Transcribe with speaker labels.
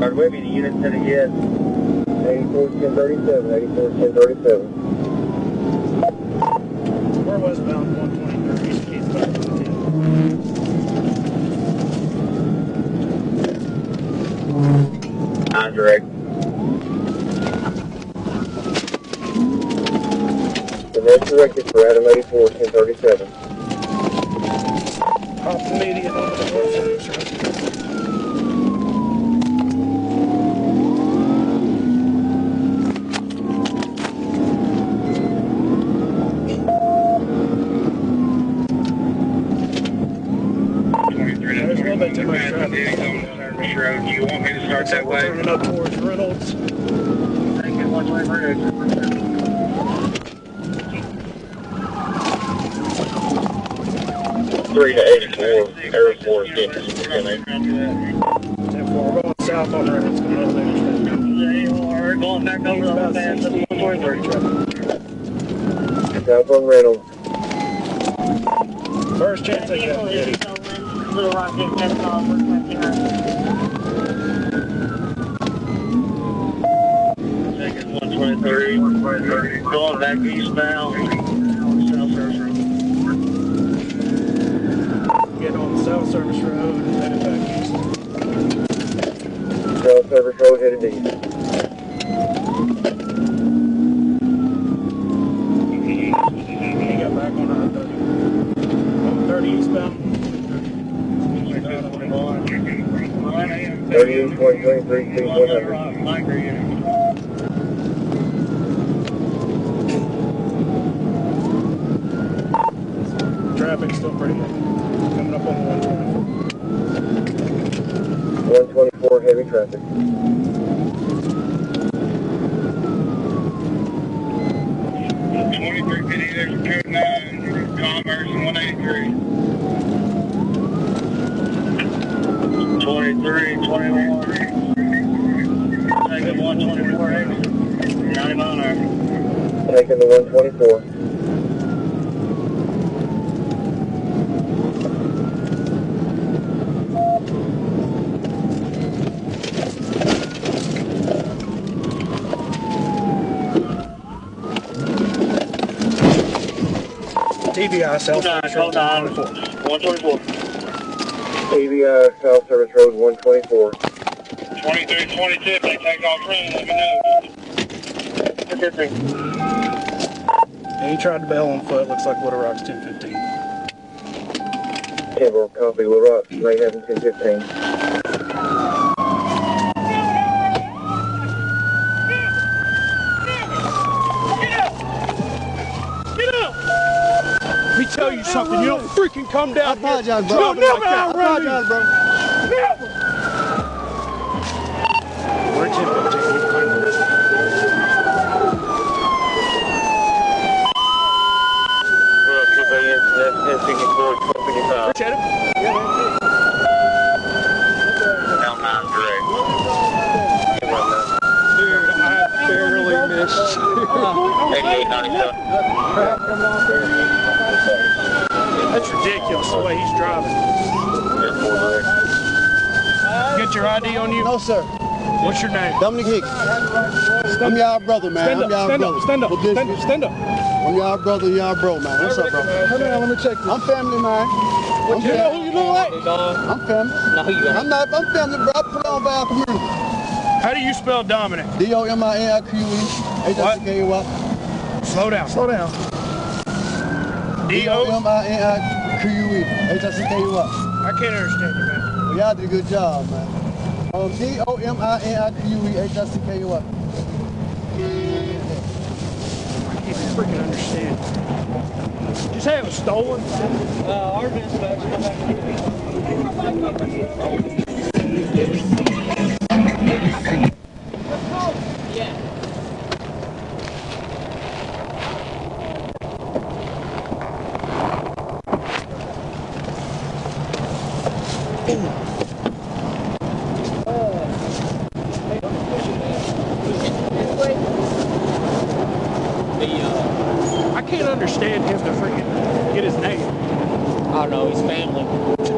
Speaker 1: Our Webby, the unit's gonna get 84-1037, 84-1037.
Speaker 2: We're westbound 123, east case about 10.
Speaker 1: Non-direct. The next direct is for Adam 84-1037.
Speaker 2: Off the median over the north service road. There's a little bit too much traffic on Service Road. You want me to start that way? Turning up towards Reynolds. Thank you, 123.
Speaker 1: 3 to 84, Air Force getting
Speaker 2: 10-4, we're going south on Reynolds. We're going back over the band.
Speaker 1: South on Reynolds.
Speaker 2: First chance I get.
Speaker 3: Little Rock is 10 calls, we're connecting on.
Speaker 1: Second 123, 123. Going back eastbound, South Service Road.
Speaker 2: Get on the South Service Road and headed back east.
Speaker 1: South Service Road headed east.
Speaker 2: He got back on I-30. 130 eastbound.
Speaker 1: 38, 2023, 100.
Speaker 2: Traffic's still pretty heavy. Coming up on the 124.
Speaker 1: 124 heavy traffic. 2350, there's a code 9, Commerce and 183. 23, 21. Taking 124, 90 mile an hour. Taking the 124.
Speaker 2: TBI South Service Road 124.
Speaker 1: TBI South Service Road 124.
Speaker 4: 2322, they take off running, let me know.
Speaker 2: And he tried to bail on foot, looks like Little Rock's 1015.
Speaker 1: Timber, copy, Little Rock, lane having 1015.
Speaker 2: Let me tell you something, you don't freaking come down here.
Speaker 5: I apologize, bro.
Speaker 2: You'll never
Speaker 5: I
Speaker 2: outrun me.
Speaker 5: apologize, bro.
Speaker 2: Never. We're 1015. Appreciate it.
Speaker 1: Down 9 direct.
Speaker 2: Dude, I barely missed you.
Speaker 1: 8897.
Speaker 2: That's ridiculous the way he's driving. Get your ID on you?
Speaker 5: No, sir.
Speaker 2: What's your name?
Speaker 5: Dominic Hicks. I'm y'all brother, man.
Speaker 2: Stand up, stand up, stand up, stand up.
Speaker 5: I'm y'all brother, y'all bro, man. What's up, bro? Come here, let me check you. I'm family, man.
Speaker 2: You know who you look like?
Speaker 5: I'm family. No, you got I'm family, bro. I put on by our community.
Speaker 2: How do you spell Dominic?
Speaker 5: D-O-M-I-N-I-Q-U-E. H-I-C-K-U-Y.
Speaker 2: Slow down. Slow down.
Speaker 5: D-O-M-I-N-I-Q-U-E. H-I-C-K-U-Y.
Speaker 2: I can't understand you, man.
Speaker 5: Well, y'all did a good job, man. D-O-M-I-N-I-Q-U-E. H-I-C-K-U-Y.
Speaker 2: I can't freaking understand. Did you say it was stolen?
Speaker 3: Our dispatch come back Yeah.
Speaker 2: I can't understand him to freaking get his name.
Speaker 6: I don't know, his family.